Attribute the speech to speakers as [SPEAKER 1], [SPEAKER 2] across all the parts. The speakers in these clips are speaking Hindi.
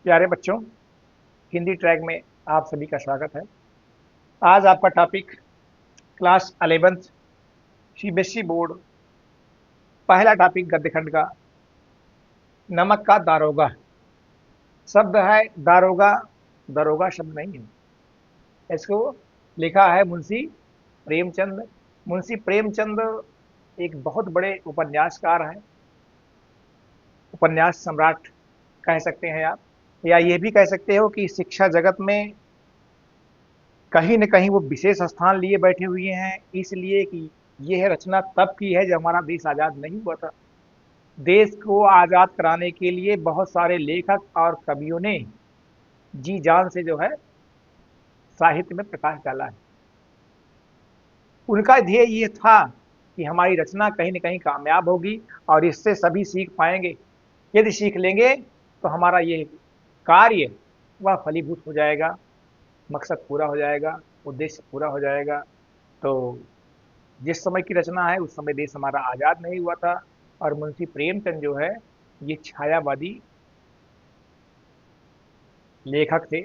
[SPEAKER 1] प्यारे बच्चों, हिंदी ट्रैक में आप सभी का स्वागत है। आज आपका topic class 11th CBSE board पहला टॉपिक गद्यखंड का नमक का दारोगा शब्द है। दारोगा दरोगा शब्द नहीं है। इसको लिखा है मुंशी प्रेमचंद। मुंशी प्रेमचंद एक बहुत बड़े उपन्यासकार हैं, उपन्यास सम्राट कह सकते हैं आप, या ये भी कह सकते हो कि शिक्षा जगत में कहीं न कहीं वो विशेष स्थान लिए बैठे हुए हैं, इसलिए कि यह रचना तब की है जब हमारा देश आज़ाद नहीं हुआ था। देश को आज़ाद कराने के लिए बहुत सारे लेखक और कवियों ने जी जान से जो है साहित्य में प्रकाश डाला है। उनका ध्येय ये था कि हमारी रचना कहीं न कहीं कामयाब होगी और इससे सभी सीख पाएंगे। यदि सीख लेंगे तो हमारा ये कार्य वह फलीभूत हो जाएगा, मकसद पूरा हो जाएगा, उद्देश्य पूरा हो जाएगा। तो जिस समय की रचना है उस समय देश हमारा आज़ाद नहीं हुआ था और मुंशी प्रेमचंद जो है ये छायावादी लेखक थे।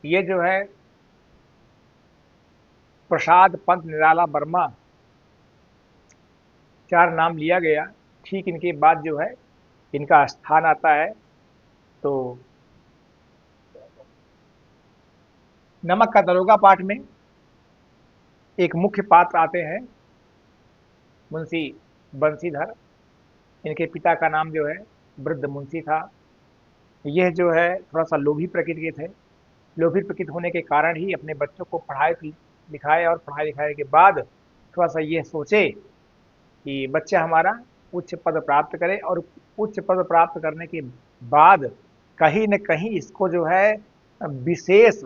[SPEAKER 1] ये जो है प्रसाद पंत निराला वर्मा, चार नाम लिया गया। ठीक इनके बाद जो है इनका स्थान आता है। तो नमक का दरोगा पाठ में एक मुख्य पात्र आते हैं मुंशी बंसीधर। इनके पिता का नाम जो है वृद्ध मुंशी था। यह जो है थोड़ा सा लोभी प्रकृति के थे। लोभी प्रकृति होने के कारण ही अपने बच्चों को पढ़ाए लिखाए और पढ़ाई लिखाई के बाद थोड़ा सा ये सोचे कि बच्चा हमारा उच्च पद प्राप्त करे और उच्च पद प्राप्त करने के बाद कहीं न कहीं इसको जो है विशेष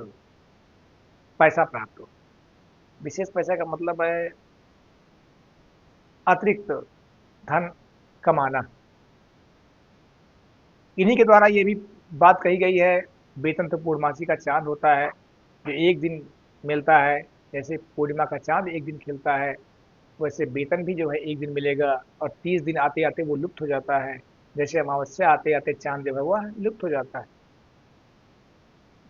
[SPEAKER 1] पैसा प्राप्त हो। विशेष पैसा का मतलब है अतिरिक्त धन कमाना। इन्हीं के द्वारा ये भी बात कही गई है, वेतन तो पूर्णमासी का चांद होता है जो एक दिन मिलता है। जैसे पूर्णिमा का चांद एक दिन खिलता है, वैसे वेतन भी जो है एक दिन मिलेगा और 30 दिन आते आते वो लुप्त हो जाता है। जैसे अमावस्या आते आते चांद जो है वह लुप्त हो जाता है।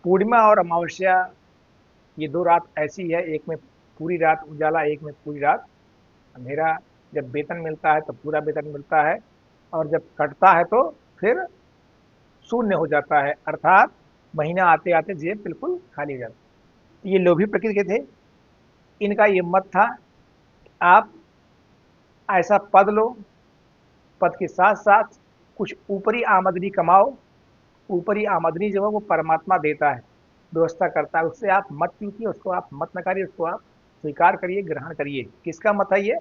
[SPEAKER 1] पूर्णिमा और अमावस्या ये दो रात ऐसी है, एक में पूरी रात उजाला, एक में पूरी रात अंधेरा। जब वेतन मिलता है तो पूरा वेतन मिलता है और जब कटता है तो फिर शून्य हो जाता है, अर्थात महीना आते आते जेब बिल्कुल खाली हो जाती है। ये लोभी प्रकृति के थे। इनका ये मत था आप ऐसा पद लो, पद के साथ साथ कुछ ऊपरी आमदनी कमाओ। ऊपरी आमदनी जो है वो परमात्मा देता है, व्यवस्था करता है, उससे आप मत चूकिए, उसको आप मत नकारिए, उसको आप स्वीकार करिए, ग्रहण करिए। किसका मत है ये?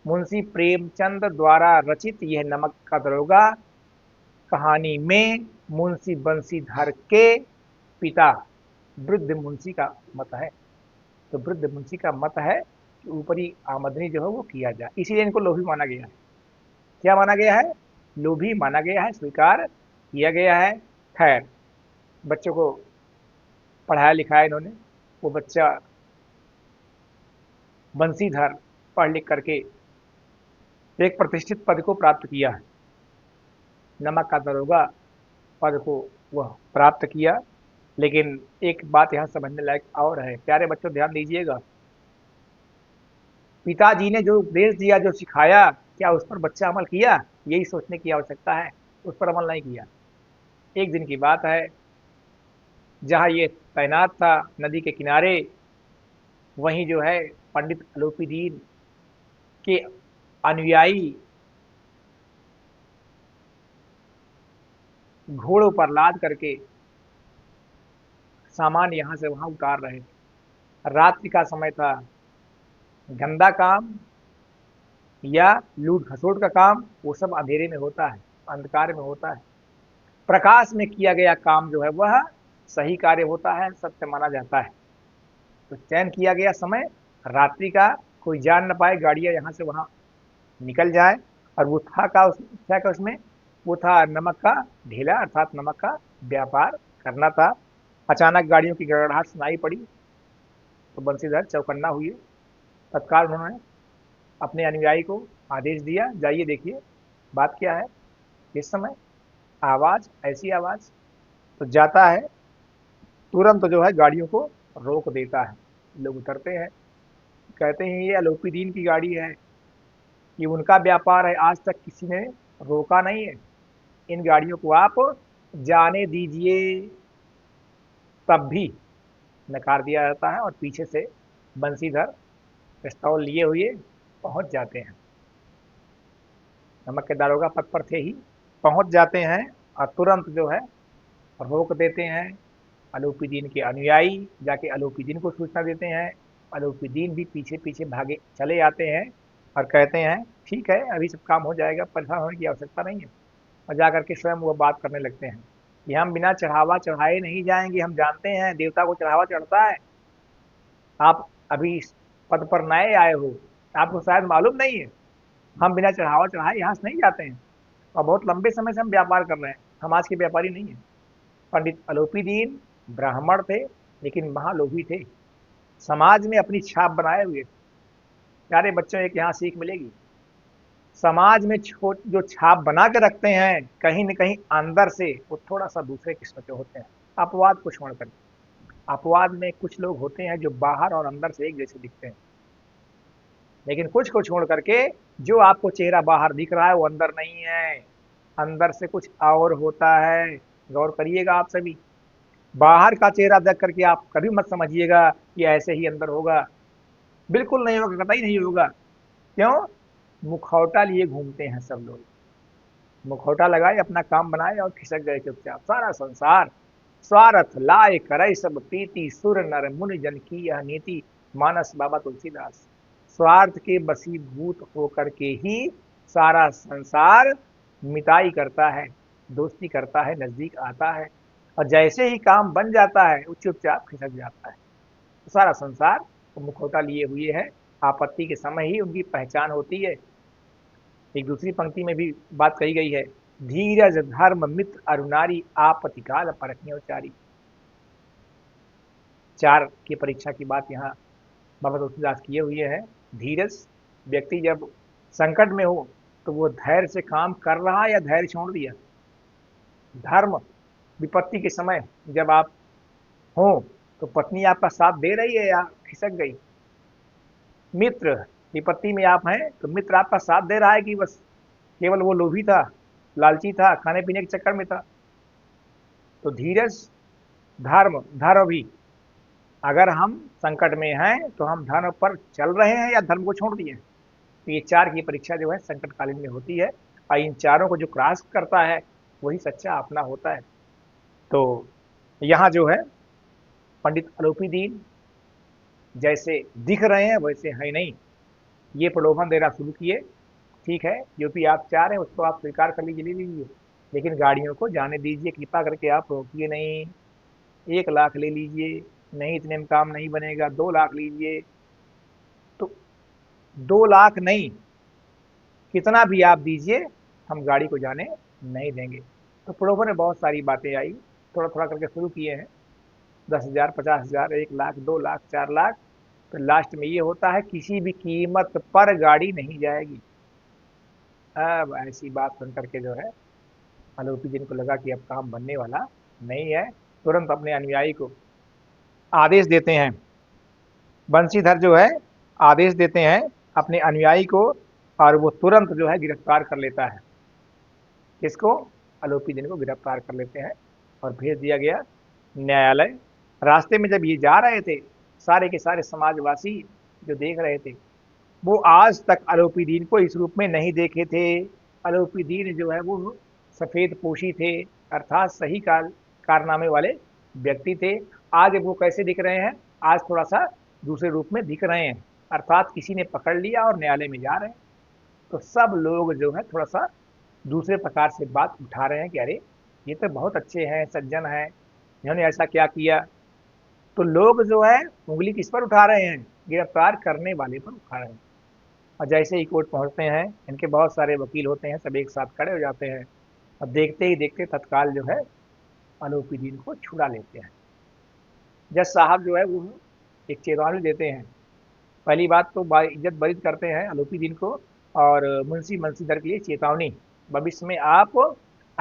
[SPEAKER 1] मुंशी प्रेमचंद द्वारा रचित यह नमक का दरोगा कहानी में मुंशी बंसीधर के पिता वृद्ध मुंशी का मत है। तो वृद्ध मुंशी का मत है कि ऊपरी आमदनी जो है वो किया जाए, इसीलिए इनको लोभी माना गया है। क्या माना गया है? लोभी माना गया है, स्वीकार किया गया है। खैर, बच्चों को पढ़ाया लिखाया इन्होंने। वो बच्चा बंसीधर पढ़ लिख करके एक प्रतिष्ठित पद को प्राप्त किया है। नमक का दरोगा पद को वह प्राप्त किया। लेकिन एक बात यहाँ समझने लायक और है, प्यारे बच्चों ध्यान दीजिएगा। पिताजी ने जो उपदेश दिया, जो सिखाया, क्या उस पर बच्चा अमल किया? यही सोचने की आवश्यकता है। उस पर अमल नहीं किया। एक दिन की बात है, जहाँ ये तैनात था नदी के किनारे, वहीं जो है पंडित अलोपीदीन के अनुयायी घोड़ों पर लाद करके सामान यहाँ से वहाँ उतार रहे थे। रात्रि का समय था। गंदा काम या लूट खसोट का काम वो सब अंधेरे में होता है, अंधकार में होता है। प्रकाश में किया गया काम जो है वह सही कार्य होता है, सत्य माना जाता है। तो चयन किया गया समय रात्रि का, कोई जान न पाए, गाड़ियां यहाँ से वहाँ निकल जाए। और वो था का क्या का उसमें, वो था नमक का ढेला, अर्थात नमक का व्यापार करना था। अचानक गाड़ियों की गड़गड़ाहट सुनाई पड़ी तो बंसीधर चौकन्ना हुए। तत्काल उन्होंने अपने अनुयायी को आदेश दिया, जाइए देखिए बात क्या है। इस समय आवाज, ऐसी आवाज। तो जाता है, तुरंत जो है गाड़ियों को रोक देता है। लोग उतरते हैं, कहते हैं ये अलोपीदीन की गाड़ी है, ये उनका व्यापार है, आज तक किसी ने रोका नहीं है, इन गाड़ियों को आप जाने दीजिए। तब भी नकार दिया जाता है और पीछे से बंसीधर पिस्तौल लिए हुए पहुंच जाते हैं। नमक के दारोगा पद पर थे ही, पहुंच जाते हैं और तुरंत जो है रोक देते हैं। अलोपीदीन के अनुयायी जाके अलोपीदीन को सूचना देते हैं। अलोपीदीन भी पीछे पीछे भागे चले आते हैं और कहते हैं ठीक है, अभी सब काम हो जाएगा, परेशान होने की आवश्यकता नहीं है। और जा करके स्वयं वो बात करने लगते हैं कि हम बिना चढ़ावा चढ़ाए नहीं जाएंगे, हम जानते हैं देवता को चढ़ावा चढ़ता है। आप अभी इस पद पर नए आए हो, आपको शायद मालूम नहीं है, हम बिना चढ़ावा चढ़ाए यहाँ से नहीं जाते हैं, और बहुत लंबे समय से हम व्यापार कर रहे हैं, हम आज के व्यापारी नहीं है। पंडित अलोपीदीन ब्राह्मण थे, लेकिन महालोभी थे, समाज में अपनी छाप बनाए हुए थे। प्यारे बच्चों, एक यहाँ सीख मिलेगी, समाज में जो छाप बना के रखते हैं, कहीं न कहीं अंदर से वो थोड़ा सा दूसरे किस्म के होते हैं। अपवाद को छोड़कर, अपवाद में कुछ लोग होते हैं जो बाहर और अंदर से एक जैसे दिखते हैं, लेकिन कुछ को छोड़ करके जो आपको चेहरा बाहर दिख रहा है वो अंदर नहीं है, अंदर से कुछ और होता है। गौर करिएगा आप सभी, बाहर का चेहरा देख करके आप कभी मत समझिएगा कि ऐसे ही अंदर होगा, बिल्कुल नहीं होगा, कतई नहीं होगा। क्यों? मुखौटा लिए घूमते हैं सब लोग, मुखौटा लगाए अपना काम बनाए और खिसक गए चुपचाप। सारा संसार स्वार्थ लाए करे सब प्रीति, सुर नर मुनि जन की यह नीति, मानस बाबा तुलसीदास। स्वार्थ के बसीभूत होकर के ही सारा संसार मिताई करता है, दोस्ती करता है, नजदीक आता है, और जैसे ही काम बन जाता है वो चुपचाप खिसक जाता है। तो सारा संसार वो मुखौटा लिए हुए है, आपत्ति के समय ही उनकी पहचान होती है। एक दूसरी पंक्ति में भी बात कही गई है, धीरज धर्म मित्र अरुनारी, आपत्ति काल परखियो चारी। चार की परीक्षा की बात यहाँ बाबा तुलसीदास किए हुए हैं। धीरज, व्यक्ति जब संकट में हो तो वो धैर्य से काम कर रहा है या धैर्य छोड़ दिया। धर्म, विपत्ति के समय जब आप हो तो पत्नी आपका साथ दे रही है या खिसक गई। मित्र, विपत्ति में आप हैं तो मित्र आपका साथ दे रहा है कि बस केवल वो लोभी था, लालची था, खाने पीने के चक्कर में था। तो धीरज, धर्म, धर्म भी, अगर हम संकट में हैं तो हम धर्म पर चल रहे हैं या धर्म को छोड़ दिए। तो ये चार की परीक्षा जो है संकटकालीन में होती है, और इन चारों को जो क्रॉस करता है वही सच्चा अपना होता है। तो यहाँ जो है पंडित अलोपीदीन जैसे दिख रहे हैं वैसे है नहीं, ये प्रलोभन देना शुरू किए। ठीक है, जो भी आप चाह रहे हैं उसको आप स्वीकार कर लीजिए, ले लीजिए, लेकिन गाड़ियों को जाने दीजिए, कृपा करके आप रोकिए नहीं। 1 लाख ले लीजिए, नहीं इतने में काम नहीं बनेगा, 2 लाख लीजिए। तो 2 लाख नहीं, कितना भी आप दीजिए, हम गाड़ी को जाने नहीं देंगे। तो प्रलोभन में बहुत सारी बातें आई, थोड़ा थोड़ा करके शुरू किए हैं, 10,000, 50,000, 1 लाख, 2 लाख, 4 लाख। तो लास्ट में ये होता है किसी भी कीमत पर गाड़ी नहीं जाएगी। अब ऐसी बात सुन करके जो है आलोपी जिनको लगा कि अब काम बनने वाला नहीं है, तुरंत अपने अनुयायी को आदेश देते हैं। बंशीधर जो है आदेश देते हैं अपने अनुयायी को, और वो तुरंत जो है गिरफ्तार कर लेता है। किसको? आलोपी दिन को गिरफ्तार कर लेते हैं और भेज दिया गया न्यायालय। रास्ते में जब ये जा रहे थे, सारे के सारे समाजवासी जो देख रहे थे, वो आज तक आलोपी को इस रूप में नहीं देखे थे। आलोपी जो है वो सफेद पोशी थे, अर्थात सही कारनामे वाले व्यक्ति थे। आज वो कैसे दिख रहे हैं? आज थोड़ा सा दूसरे रूप में दिख रहे हैं, अर्थात किसी ने पकड़ लिया और न्यायालय में जा रहे हैं। तो सब लोग जो है थोड़ा सा दूसरे प्रकार से बात उठा रहे हैं कि अरे ये तो बहुत अच्छे हैं, सज्जन हैं, इन्होंने ऐसा क्या किया। तो लोग जो है उंगली किस पर उठा रहे हैं? गिरफ्तार करने वाले पर उठा रहे हैं। और जैसे ही कोर्ट पहुंचते हैं, इनके बहुत सारे वकील होते हैं, सब एक साथ खड़े हो जाते हैं और देखते ही देखते तत्काल जो है आलोपी को छुड़ा लेते हैं। जज साहब जो है वो एक चेतावनी देते हैं। पहली बात तो इज्जत बरी करते हैं आलोपी को, और मुंशी बंशीधर के लिए चेतावनी, भविष्य में आप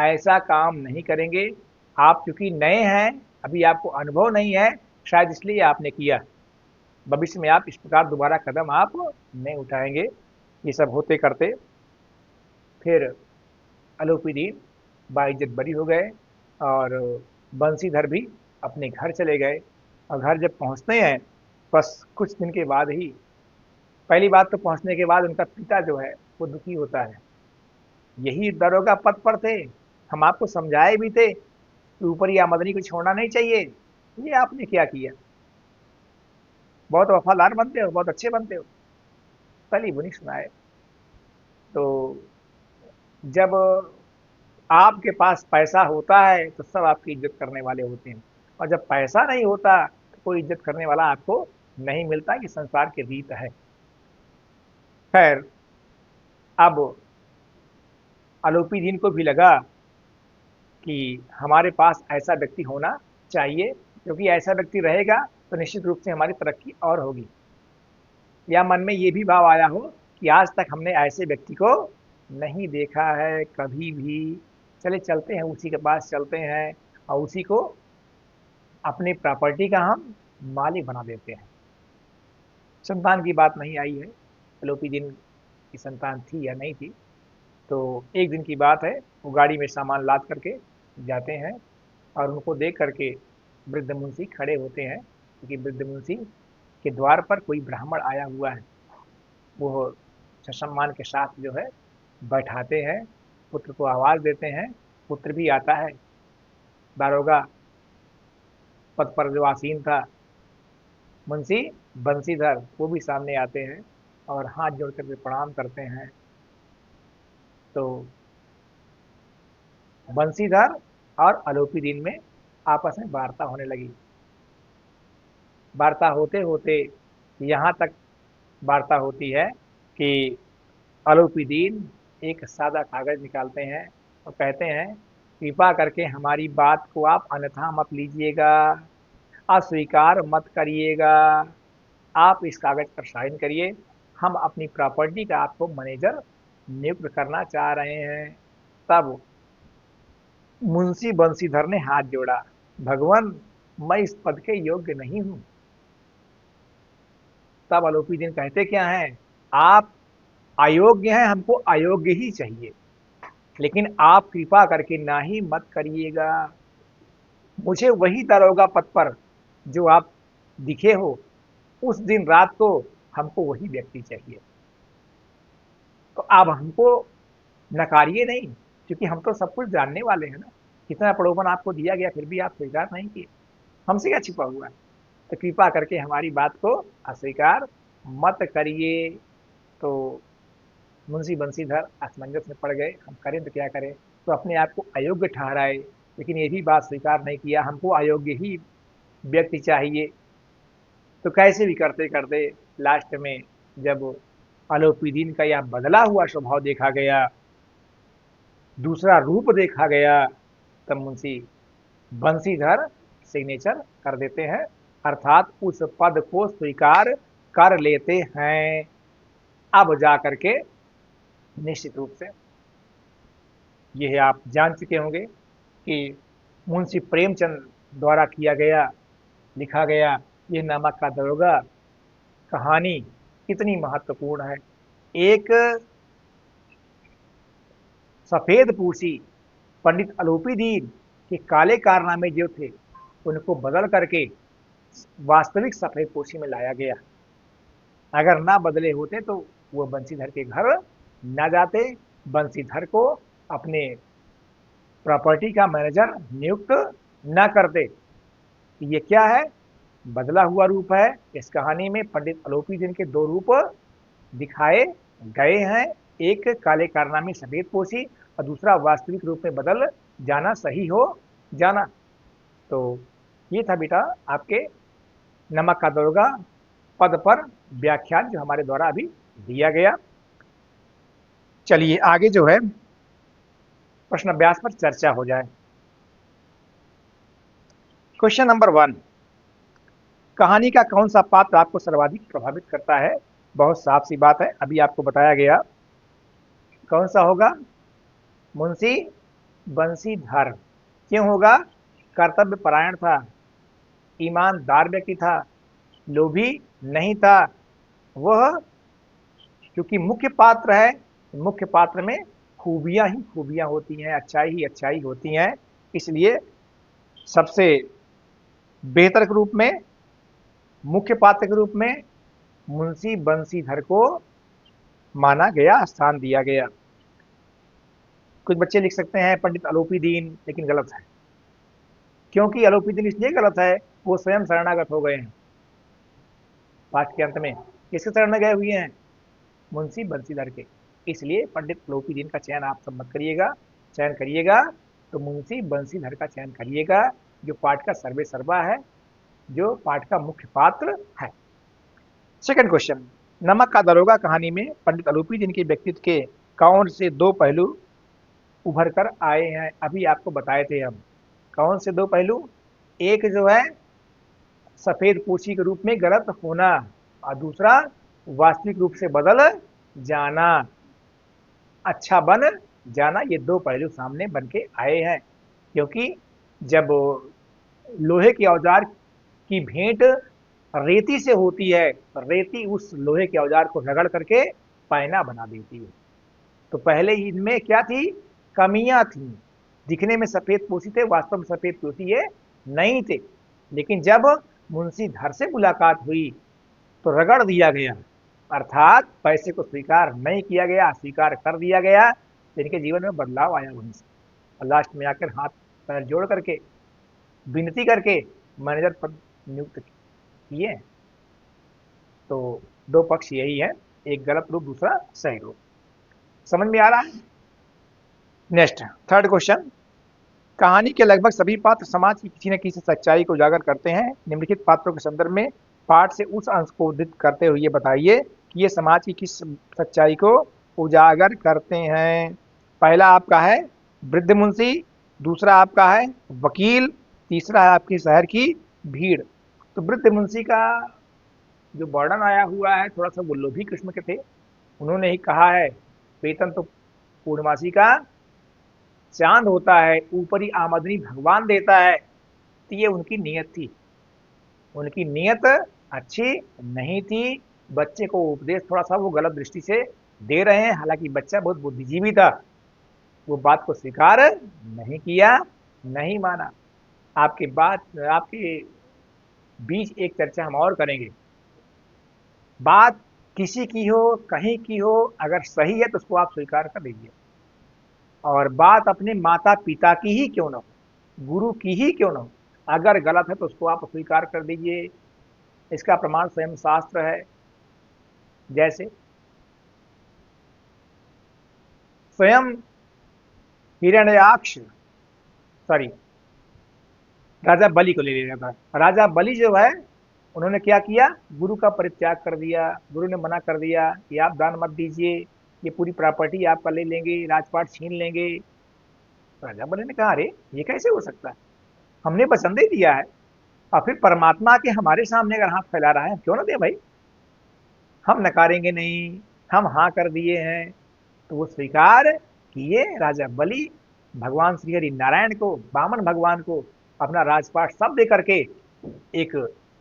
[SPEAKER 1] ऐसा काम नहीं करेंगे। आप चूंकि नए हैं, अभी आपको अनुभव नहीं है, शायद इसलिए आपने किया। भविष्य में आप इस प्रकार दोबारा कदम आप नहीं उठाएंगे। ये सब होते करते फिर अलोपीदीन बाइज्जत बरी हो गए और बंसीधर भी अपने घर चले गए। और घर जब पहुंचते हैं, बस कुछ दिन के बाद ही, पहली बात तो पहुंचने के बाद उनका पिता जो है वो दुखी होता है। यही दरोगा पद पर थे, हम आपको समझाए भी थे कि ऊपरी आमदनी को छोड़ना नहीं चाहिए, ये आपने क्या किया। बहुत वफादार बनते हो, बहुत अच्छे बनते हो। पहली बुनी सुनाए। तो जब आपके पास पैसा होता है तो सब आपकी इज्जत करने वाले होते हैं, और जब पैसा नहीं होता तो कोई इज्जत करने वाला आपको नहीं मिलता। ये संसार की रीत है। खैर, अब आलोपी को भी लगा कि हमारे पास ऐसा व्यक्ति होना चाहिए, क्योंकि ऐसा व्यक्ति रहेगा तो निश्चित रूप से हमारी तरक्की और होगी। या मन में ये भी भाव आया हो कि आज तक हमने ऐसे व्यक्ति को नहीं देखा है कभी भी, चले चलते हैं उसी के पास चलते हैं और उसी को अपनी प्रॉपर्टी का हम मालिक बना देते हैं। संतान की बात नहीं आई है, अलोपी दिन की संतान थी या नहीं थी। तो एक दिन की बात है, वो गाड़ी में सामान लाद करके जाते हैं और उनको देख करके वृद्ध मुंशी खड़े होते हैं, क्योंकि वृद्ध मुंशी के द्वार पर कोई ब्राह्मण आया हुआ है। वो ससम्मान के साथ जो है बैठाते हैं, पुत्र को आवाज देते हैं, पुत्र भी आता है। दारोगा पद पर जो आसीन था, मुंशी बंसीधर, वो भी सामने आते हैं और हाथ जोड़ करके प्रणाम करते हैं। तो बंसीधर और आलोपी दिन में आपस में वार्ता होने लगी। वार्ता होते होते यहाँ तक वार्ता होती है कि आलोपी दिन एक सादा कागज निकालते हैं और कहते हैं, कृपा करके हमारी बात को आप अन्यथा मत लीजिएगा, अस्वीकार मत करिएगा। आप इस कागज पर साइन करिए, हम अपनी प्रॉपर्टी का आपको मैनेजर नियुक्त करना चाह रहे हैं। तब मुंशी बंशीधर ने हाथ जोड़ा, भगवान, मैं इस पद के योग्य नहीं हूं। तब आलोपी दिन कहते क्या हैं, आप अयोग्य हैं, हमको अयोग्य ही चाहिए, लेकिन आप कृपा करके ना ही मत करिएगा। मुझे वही दरोगा पद पर जो आप दिखे हो उस दिन रात को हमको वही व्यक्ति चाहिए। तो आप हमको नकारिए नहीं, क्योंकि हम तो सब कुछ जानने वाले हैं ना। कितना प्रलोभन आपको दिया गया फिर भी आप स्वीकार नहीं किए, हमसे क्या छिपा हुआ है। तो कृपा करके हमारी बात को अस्वीकार मत करिए। तो मुंशी बंशीधर असमंजस में पड़ गए, हम करें तो क्या करें। तो अपने आप को अयोग्य ठहराए, लेकिन ये भी बात स्वीकार नहीं किया, हमको अयोग्य ही व्यक्ति चाहिए। तो कैसे भी करते करते लास्ट में जब अलोपीदीन का यह बदला हुआ स्वभाव देखा गया, दूसरा रूप देखा गया, तब मुंशी बंसीधर सिग्नेचर कर देते हैं, अर्थात उस पद को स्वीकार कर लेते हैं। अब जा करके निश्चित रूप से यह आप जान चुके होंगे कि मुंशी प्रेमचंद द्वारा किया गया, लिखा गया यह नमक का दरोगा कहानी कितनी महत्वपूर्ण है। एक सफेद पूशी पंडित अलोपीदीन के काले कारनामे जो थे उनको बदल करके वास्तविक सफेद पोशी में लाया गया। अगर ना बदले होते तो वो बंसीधर के घर ना जाते, बंसीधर को अपने प्रॉपर्टी का मैनेजर नियुक्त न करते। ये क्या है, बदला हुआ रूप है। इस कहानी में पंडित अलोपीदीन के दो रूप दिखाए गए हैं, एक काले कारनामे सफेद पोशी और दूसरा वास्तविक रूप में बदल जाना, सही हो जाना। तो ये था बेटा आपके नमक का दरोगा पद पर व्याख्यान जो हमारे द्वारा अभी दिया गया। चलिए आगे जो है प्रश्न अभ्यास पर चर्चा हो जाए। क्वेश्चन नंबर 1, कहानी का कौन सा पात्र आपको सर्वाधिक प्रभावित करता है। बहुत साफ सी बात है, अभी आपको बताया गया। कौन सा होगा, मुंशी बंसीधर क्यों होगा? कर्तव्य परायण था, ईमानदार व्यक्ति था, लोभी नहीं था। वह क्योंकि मुख्य पात्र है, मुख्य पात्र में खूबियां ही खूबियां होती हैं, अच्छाई ही अच्छाई होती हैं। इसलिए सबसे बेहतर के रूप में, मुख्य पात्र के रूप में मुंशी बंसीधर को माना गया, स्थान दिया गया। कुछ बच्चे लिख सकते हैं पंडित अलोपी दीन, लेकिन गलत है। क्योंकि अलोपी दीन इसलिए गलत है, वो स्वयं शरणागत हो गए हैं। पाठ के अंत में किसके शरण में गए हुए हैं? मुंशी बंसीधर के। इसलिए पंडित अलोपी दीन का चयन आप सब मत करिएगा। चयन करिएगा तो मुंशी बंसीधर का चयन करिएगा, जो पाठ का सर्वे सर्वा है, जो पाठ का मुख्य पात्र है। सेकंड क्वेश्चन, नमक का दरोगा कहानी में पंडित अलोपी दीन के व्यक्तित्व के कौन से दो पहलू उभर कर आए हैं? अभी आपको बताए थे हम। कौन से दो पहलू? एक जो है सफेद पोशी के रूप में गलत होना, और दूसरा वास्तविक रूप से बदल जाना, अच्छा बन जाना। ये दो पहलू सामने बन के आए हैं। क्योंकि जब लोहे के औजार की भेंट रेती से होती है, रेती उस लोहे के औजार को रगड़ करके पैना बना देती है। तो पहले इनमें क्या थी? कमियां थी। दिखने में सफेद पोशी थे, वास्तव में सफेद पोशी ये नहीं थे। लेकिन जब मुंशी धर से मुलाकात हुई तो रगड़ दिया गया, अर्थात पैसे को स्वीकार नहीं किया गया, स्वीकार कर दिया गया। तो इनके जीवन में बदलाव आया वहीं से, और लास्ट में आकर हाथ पैर जोड़ करके विनती करके मैनेजर पद नियुक्त किए। तो दो पक्ष यही है, एक गलत रूप, दूसरा सही रूप। समझ में आ रहा है? नेक्स्ट थर्ड क्वेश्चन, कहानी के लगभग सभी पात्र समाज की किसी न किसी सच्चाई को उजागर करते हैं। निम्नलिखित पात्रों के संदर्भ में पाठ से उस अंश को उद्धृत करते हुए बताइए कि ये समाज की किस सच्चाई को उजागर करते हैं। पहला आपका है वृद्ध मुंशी, दूसरा आपका है वकील, तीसरा है आपकी शहर की भीड़। तो वृद्ध मुंशी का जो वर्णन आया हुआ है, थोड़ा सा वो लोभी किस्म के थे। उन्होंने ही कहा है, वेतन तो पूर्णमासी का चांद होता है, ऊपरी आमदनी भगवान देता है। तो ये उनकी नीयत थी। उनकी नीयत अच्छी नहीं थी। बच्चे को उपदेश थोड़ा सा वो गलत दृष्टि से दे रहे हैं, हालांकि बच्चा बहुत बुद्धिजीवी था। वो बात को स्वीकार नहीं किया, नहीं माना। आपके बीच एक चर्चा हम और करेंगे। बात किसी की हो, कहीं की हो, अगर सही है तो उसको आप स्वीकार कर लीजिए। और बात अपने माता पिता की ही क्यों ना हो, गुरु की ही क्यों ना हो, अगर गलत है तो उसको आप स्वीकार कर दीजिए। इसका प्रमाण स्वयं शास्त्र है। जैसे स्वयं हिरण्याक्ष, सॉरी, राजा बलि को ले लिया था। राजा बलि जो है, उन्होंने क्या किया? गुरु का परित्याग कर दिया। गुरु ने मना कर दिया कि आप दान मत दीजिए, ये पूरी प्रॉपर्टी आपका ले लेंगे, राजपाट छीन लेंगे। राजा बलि ने कहा, अरे ये कैसे हो सकता है? हमने पसंद ही दिया है, और फिर परमात्मा के हमारे सामने अगर हाथ फैला रहा है, क्यों ना दे भाई। हम नकारेंगे नहीं, हम हाँ कर दिए हैं। तो वो स्वीकार किए। राजा बलि भगवान श्री हरि नारायण को, वामन भगवान को अपना राजपाट सब दे करके एक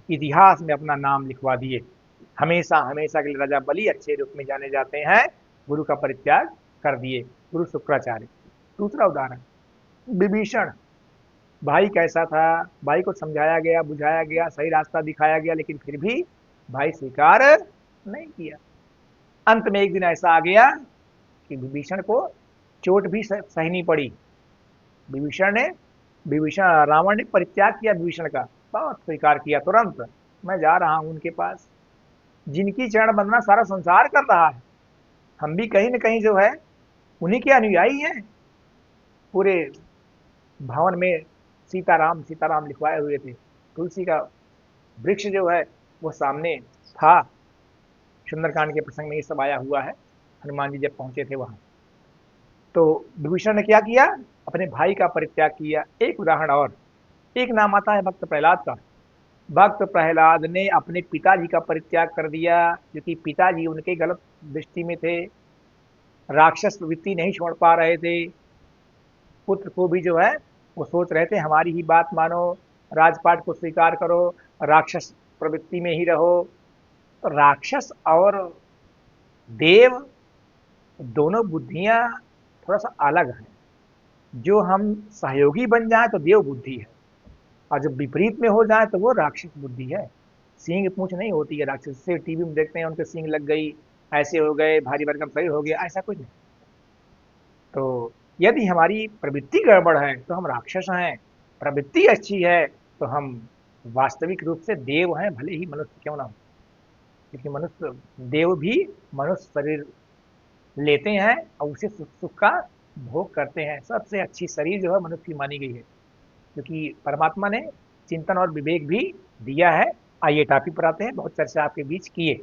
[SPEAKER 1] इतिहास में अपना नाम लिखवा दिए। हमेशा हमेशा के लिए राजा बलि अच्छे रूप में जाने जाते हैं। गुरु का परित्याग कर दिए, गुरु शुक्राचार्य। दूसरा उदाहरण, विभीषण। भाई कैसा था? भाई को समझाया गया, बुझाया गया, सही रास्ता दिखाया गया, लेकिन फिर भी भाई स्वीकार नहीं किया। अंत में एक दिन ऐसा आ गया कि विभीषण को चोट भी सहनी पड़ी। विभीषण ने विभीषण रावण ने परित्याग किया विभीषण का, बहुत स्वीकार किया तुरंत। मैं जा रहा हूं उनके पास, जिनकी चरण वंदना सारा संसार कर रहा है। हम भी कहीं न कहीं जो है उन्हीं के अनुयायी हैं। पूरे भवन में सीताराम सीताराम लिखवाए हुए थे। तुलसी का वृक्ष जो है वो सामने था। सुंदरकांड के प्रसंग में ये सब आया हुआ है, हनुमान जी जब पहुंचे थे वहां। तो विभीषण ने क्या किया? अपने भाई का परित्याग किया। एक उदाहरण और, एक नाम आता है भक्त प्रहलाद का। भक्त प्रहलाद ने अपने पिताजी का परित्याग कर दिया, क्योंकि पिताजी उनके गलत दृष्टि में थे, राक्षस वृत्ति नहीं छोड़ पा रहे थे। पुत्र को भी जो है वो सोच रहे थे हमारी ही बात मानो, राजपाट को स्वीकार करो, राक्षस प्रवृत्ति में ही रहो। तो राक्षस और देव दोनों बुद्धियां थोड़ा सा अलग हैं। जो हम सहयोगी बन जाए तो देव बुद्धि है, और जब विपरीत में हो जाए तो वो राक्षस बुद्धि है। सींग पूंछ नहीं होती है राक्षस से, टीवी में देखते हैं उनके सींग लग गई, ऐसे हो गए, भारी भरकम शरीर हो गया, ऐसा कुछ नहीं। तो यदि हमारी प्रवृत्ति गड़बड़ है तो हम राक्षस हैं, प्रवृत्ति अच्छी है तो हम वास्तविक रूप से देव हैं, भले ही मनुष्य क्यों ना हो। क्योंकि मनुष्य, देव भी मनुष्य शरीर लेते हैं और उसे सुख सुख का भोग करते हैं। सबसे अच्छी शरीर जो है मनुष्य की मानी गई है, क्योंकि परमात्मा ने चिंतन और विवेक भी दिया है। आइए टॉपिक पर आते हैं, बहुत चर्चा आपके बीच किए।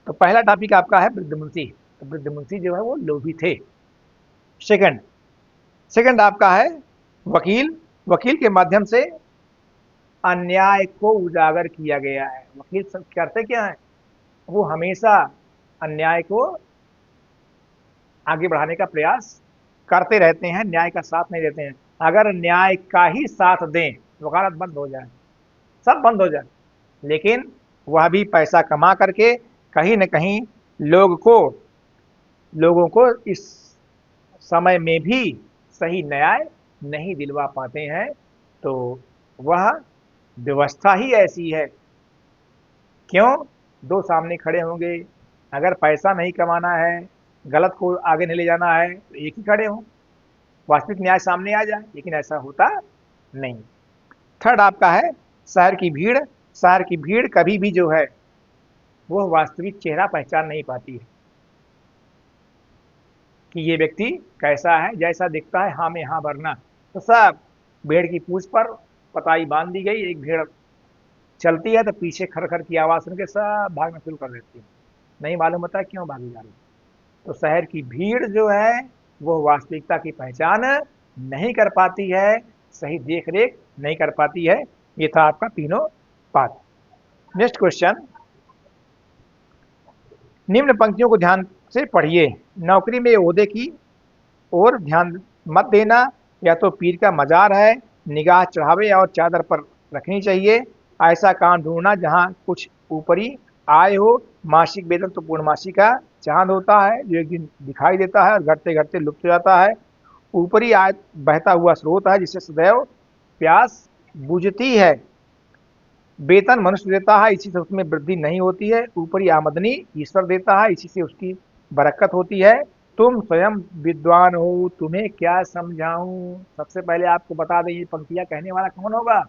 [SPEAKER 1] तो पहला टॉपिक आपका है वृद्धमुंशी। तो वृद्धमुंशी जो है वो लोभी थे। सेकंड सेकंड आपका है वकील। वकील के माध्यम से अन्याय को उजागर किया गया है। वकील सब करते क्या है, वो हमेशा अन्याय को आगे बढ़ाने का प्रयास करते रहते हैं, न्याय का साथ नहीं देते हैं। अगर न्याय का ही साथ दें, वकालत बंद हो जाए, सब बंद हो जाए, लेकिन वह भी पैसा कमा करके कहीं न कहीं लोगों को इस समय में भी सही न्याय नहीं दिलवा पाते हैं। तो वह व्यवस्था ही ऐसी है। क्यों? दो सामने खड़े होंगे, अगर पैसा नहीं कमाना है, गलत को आगे नहीं ले जाना है, तो एक ही खड़े हों, वास्तविक न्याय सामने आ जाए, लेकिन ऐसा होता नहीं। थर्ड आपका है शहर की भीड़। शहर की भीड़ कभी भी जो है वह वास्तविक चेहरा पहचान नहीं पाती है कि ये व्यक्ति कैसा है। जैसा दिखता है हाँ में हाँ भरना, तो सब भेड़ की पूंछ पर पताई बांध दी गई, एक भेड़ चलती है तो पीछे खर खर की आवाज सुन के सब भागना शुरू कर देती है, नहीं मालूम होता क्यों भागी जा रही है। तो शहर की भीड़ जो है वो वास्तविकता की पहचान नहीं कर पाती है, सही देख रेख नहीं कर पाती है। ये था आपका तीनों बात। नेक्स्ट क्वेश्चन, निम्न पंक्तियों को ध्यान से पढ़िए। नौकरी में ओहदे की ओर ध्यान मत देना, या तो पीर का मजार है, निगाह चढ़ावे और चादर पर रखनी चाहिए। ऐसा काम ढूंढना जहां कुछ ऊपरी आय हो। मासिक वेतन तो पूर्णमासी का चांद होता है, जो एक दिन दिखाई देता है और घटते घटते लुप्त हो जाता है। ऊपरी आय बहता हुआ स्रोत है जिससे सदैव प्यास बुझती है। वेतन मनुष्य देता है, इसी से उसमें वृद्धि नहीं होती है। ऊपरी आमदनी ईश्वर देता है, इसी से उसकी बरकत होती है। तुम स्वयं विद्वान हो, तुम्हें क्या समझाऊं। सबसे पहले आपको बता दें, ये पंक्तियां कहने वाला कौन होगा।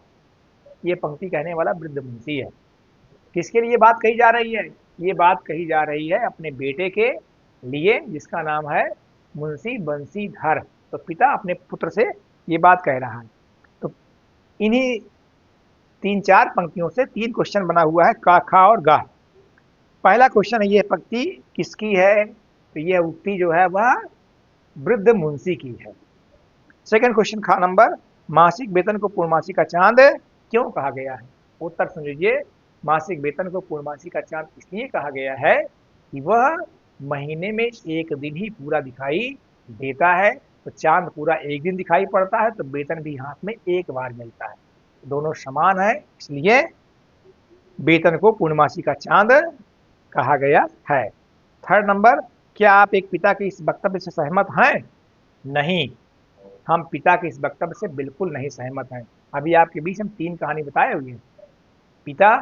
[SPEAKER 1] ये पंक्ति कहने वाला वृद्ध मुंशी है। किसके लिए बात कही जा रही है? ये बात कही जा रही है अपने बेटे के लिए, जिसका नाम है मुंशी बंसीधर। तो पिता अपने पुत्र से ये बात कह रहा है। तो इन्हीं तीन चार पंक्तियों से तीन क्वेश्चन बना हुआ है, का, खा और गा। पहला क्वेश्चन है, ये पंक्ति किसकी है? तो ये उक्ति जो है वह वृद्ध मुंशी की है। सेकंड क्वेश्चन खा नंबर, मासिक वेतन को पूर्णमासी का चांद क्यों कहा गया है? उत्तर सुन लीजिए। मासिक वेतन को पूर्णमासी का चांद इसलिए कहा गया है कि वह महीने में एक दिन ही पूरा दिखाई देता है। तो चांद पूरा एक दिन दिखाई पड़ता है, तो वेतन भी हाथ में एक बार मिलता है, दोनों समान है, इसलिए वेतन को पूर्णमासी का चांद कहा गया है। थर्ड नंबर, क्या आप एक पिता के इस वक्तव्य से सहमत हैं? नहीं, हम पिता के इस वक्तव्य से बिल्कुल नहीं सहमत हैं। अभी आपके बीच हम तीन कहानी बताए हुए हैं, पिता,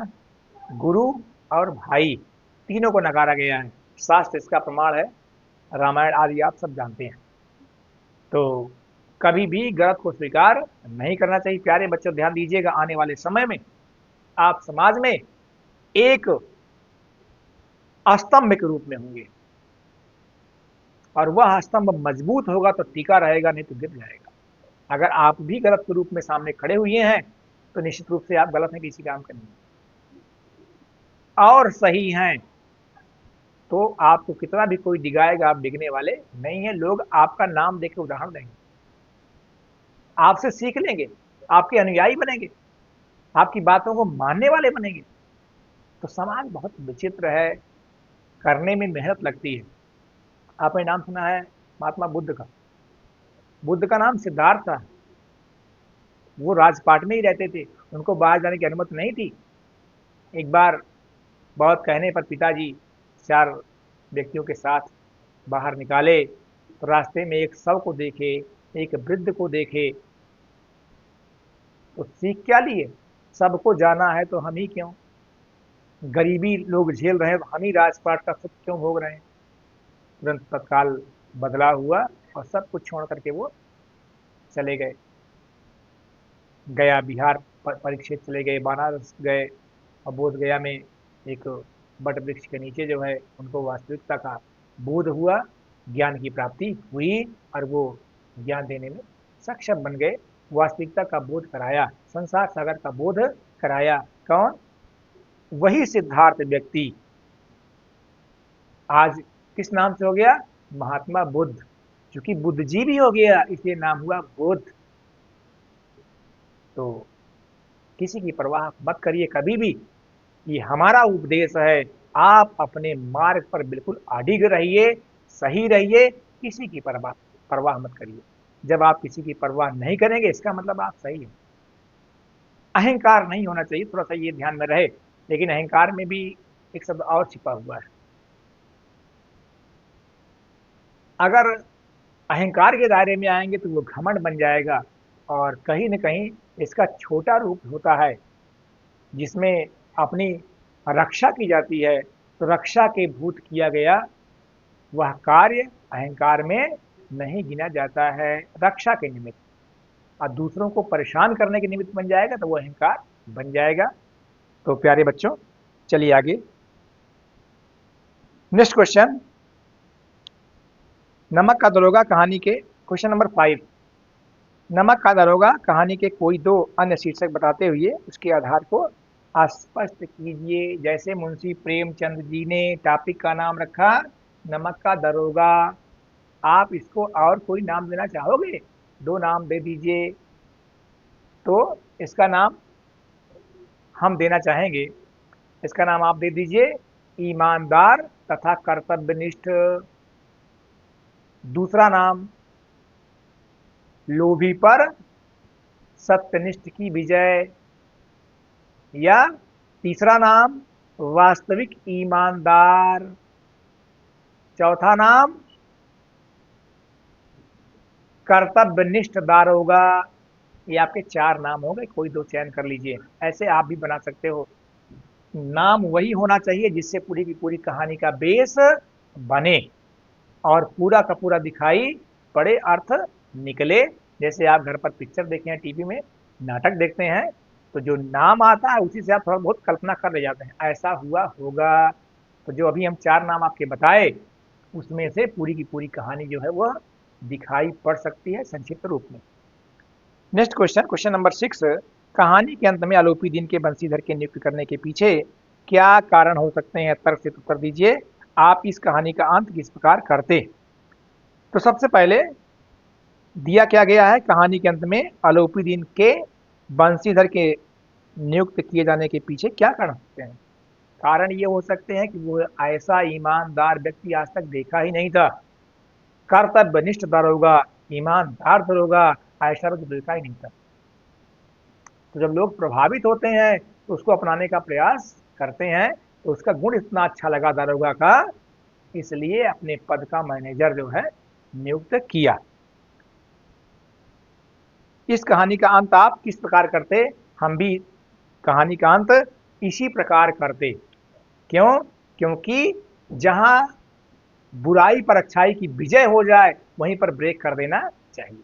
[SPEAKER 1] गुरु और भाई, तीनों को नकारा गया है। शास्त्र इसका प्रमाण है, रामायण आदि आप सब जानते हैं। तो कभी भी गलत को स्वीकार नहीं करना चाहिए। प्यारे बच्चों ध्यान दीजिएगा, आने वाले समय में आप समाज में एक स्तंभ के रूप में होंगे, और वह स्तंभ मजबूत होगा तो टिका रहेगा, नहीं तो गिर जाएगा। अगर आप भी गलत के रूप में सामने खड़े हुए हैं तो निश्चित रूप से आप गलत हैं किसी काम करने में, और सही हैं तो आपको कितना भी कोई डिगाएगा, आप डिगने वाले नहीं है। लोग आपका नाम देकर उदाहरण देंगे, आपसे सीख लेंगे, आपके अनुयायी बनेंगे, आपकी बातों को मानने वाले बनेंगे। तो समाज बहुत विचित्र है, करने में मेहनत लगती है। आपने नाम सुना है महात्मा बुद्ध का? बुद्ध का नाम सिद्धार्थ था। वो राजपाट में ही रहते थे, उनको बाहर जाने की अनुमति नहीं थी। एक बार बहुत कहने पर पिताजी 4 व्यक्तियों के साथ बाहर निकाले, तो रास्ते में एक शव को देखे, एक वृद्ध को देखे, तो सीख क्या लिए? सबको जाना है तो हम ही क्यों? गरीबी लोग झेल रहे हैं तो हम ही राजपाट का सुख क्यों भोग रहे हैं? तुरंत तत्काल बदलाव हुआ और सब कुछ छोड़ करके वो चले गए। गया बिहार परिक्षेत्र चले गए, बनारस गए, और बोध गया में एक बट वृक्ष के नीचे जो है उनको वास्तविकता का बोध हुआ, ज्ञान की प्राप्ति हुई, और वो ज्ञान देने में सक्षम बन गए। वास्तविकता का बोध कराया, संसार सागर का बोध कराया। कौन? वही सिद्धार्थ व्यक्ति आज किस नाम से हो गया? महात्मा बुद्ध। क्योंकि बुद्ध जी भी हो गया इसलिए नाम हुआ बुद्ध। तो किसी की परवाह मत करिए कभी भी, ये हमारा उपदेश है। आप अपने मार्ग पर बिल्कुल अडिग रहिए, सही रहिए, किसी की परवाह परवाह मत करिए। जब आप किसी की परवाह नहीं करेंगे इसका मतलब आप सही हैं। अहंकार नहीं होना चाहिए, थोड़ा सा ये ध्यान में रहे। लेकिन अहंकार में भी एक शब्द और छिपा हुआ है। अगर अहंकार के दायरे में आएंगे तो वो घमंड बन जाएगा, और कहीं न कहीं इसका छोटा रूप होता है जिसमें अपनी रक्षा की जाती है। तो रक्षा के भूत किया गया वह कार्य अहंकार में नहीं गिना जाता है। रक्षा के निमित्त, और दूसरों को परेशान करने के निमित्त बन जाएगा तो वो अहंकार बन जाएगा। तो प्यारे बच्चों, चलिए आगे। नेक्स्ट क्वेश्चन, नमक का दरोगा कहानी के क्वेश्चन नंबर 5। नमक का दरोगा कहानी के कोई 2 अन्य शीर्षक बताते हुए उसके आधार को स्पष्ट कीजिए। जैसे मुंशी प्रेमचंद जी ने टॉपिक का नाम रखा नमक का दरोगा, आप इसको और कोई नाम देना चाहोगे? 2 नाम दे दीजिए। तो इसका नाम हम देना चाहेंगे, इसका नाम आप दे दीजिए ईमानदार तथा कर्तव्यनिष्ठ। दूसरा नाम लोभी पर सत्यनिष्ठ की विजय। या तीसरा नाम वास्तविक ईमानदार। चौथा नाम कर्तव्यनिष्ठ दारोगा। ये आपके 4 नाम हो गए, कोई 2 चयन कर लीजिए। ऐसे आप भी बना सकते हो। नाम वही होना चाहिए जिससे पूरी की पूरी कहानी का बेस बने और पूरा का पूरा दिखाई पड़े, अर्थ निकले। जैसे आप घर पर पिक्चर देखे हैं, टीवी में नाटक देखते हैं, तो जो नाम आता है उसी से आप थोड़ा बहुत कल्पना कर ले जाते हैं ऐसा हुआ होगा। तो जो अभी हम 4 नाम आपके बताए उसमें से पूरी की पूरी कहानी जो है वह दिखाई पड़ सकती है संक्षिप्त रूप में। Next question, question number 6। कहानी के अंत में आलोपी दीन के बंशीधर के नियुक्त करने के पीछे क्या कारण हो सकते हैं? तर्क से उत्तर दीजिए। आप इस कहानी का अंत किस प्रकार करते? तो सबसे पहले दिया क्या गया है कहानी के अंत में आलोपी दीन के बंशीधर के नियुक्त किए जाने के पीछे क्या कारण सकते हैं? कारण ये हो सकते हैं कि वो ऐसा ईमानदार व्यक्ति आज तक देखा ही नहीं था। कर्तव्यनिष्ठ दरोगा, ईमानदार दरोगा, ऐसा तो देखा ही नहीं था। तो जब लोग प्रभावित होते हैं तो उसको अपनाने का प्रयास करते हैं। तो उसका गुण इतना अच्छा लगा दरोगा का, इसलिए अपने पद का मैनेजर जो है नियुक्त किया। इस कहानी का अंत आप किस प्रकार करते? हम भी कहानी का अंत इसी प्रकार करते। क्यों? क्योंकि जहां बुराई पर अच्छाई की विजय हो जाए वहीं पर ब्रेक कर देना चाहिए।